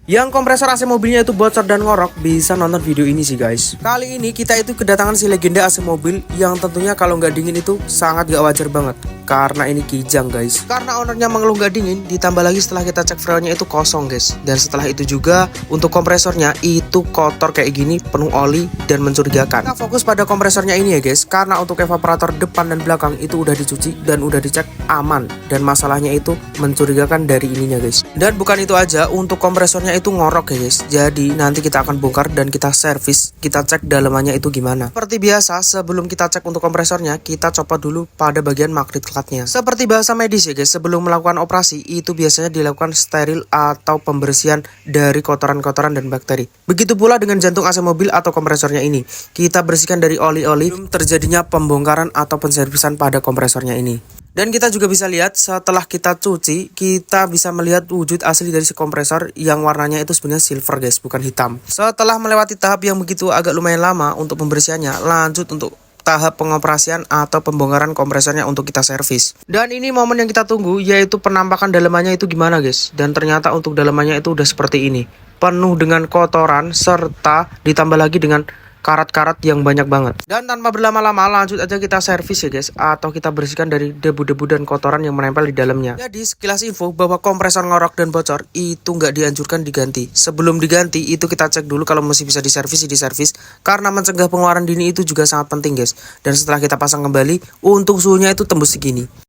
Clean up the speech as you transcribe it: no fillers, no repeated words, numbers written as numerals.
yang kompresor AC mobilnya itu bocor dan ngorok, bisa nonton video ini sih guys. Kali ini kita itu kedatangan si legenda AC mobil yang tentunya kalau nggak dingin itu sangat gak wajar banget. Karena ini kijang guys. Karena ownernya mengeluh nggak dingin, ditambah lagi setelah kita cek freonnya itu kosong guys. Dan setelah itu juga untuk kompresornya itu kotor kayak gini, penuh oli dan mencurigakan. Kita fokus pada kompresornya ini ya guys. Karena untuk evaporator depan dan belakang itu udah dicuci dan udah dicek aman. Dan masalahnya itu mencurigakan dari ininya guys. Dan bukan itu aja, untuk kompresornya itu ngorok ya guys. Jadi nanti kita akan bongkar dan kita servis, kita cek dalamannya itu gimana. Seperti biasa, sebelum kita cek untuk kompresornya, kita copot dulu pada bagian magnet klatnya. Seperti bahasa medis ya guys, sebelum melakukan operasi itu biasanya dilakukan steril atau pembersihan dari kotoran-kotoran dan bakteri. Begitu pula dengan jantung AC mobil atau kompresornya ini. Kita bersihkan dari oli-oli sebelum terjadinya pembongkaran atau penservisan pada kompresornya ini. Dan kita juga bisa lihat setelah kita cuci, kita bisa melihat wujud asli dari si kompresor yang warnanya itu sebenarnya silver guys, bukan hitam. Setelah melewati tahap yang begitu agak lumayan lama untuk pembersihannya, lanjut untuk tahap pengoperasian atau pembongkaran kompresornya untuk kita servis. Dan ini momen yang kita tunggu, yaitu penampakan dalamannya itu gimana guys. Dan ternyata untuk dalamannya itu udah seperti ini, penuh dengan kotoran serta ditambah lagi dengan karat-karat yang banyak banget. Dan tanpa berlama-lama lanjut aja kita servis ya guys, atau kita bersihkan dari debu-debu dan kotoran yang menempel di dalamnya. Jadi sekilas info bahwa kompresor ngorok dan bocor itu nggak dianjurkan diganti. Sebelum diganti itu kita cek dulu kalau masih bisa diservis, karena mencegah pengeluaran dini itu juga sangat penting guys. Dan setelah kita pasang kembali, untuk suhunya itu tembus segini.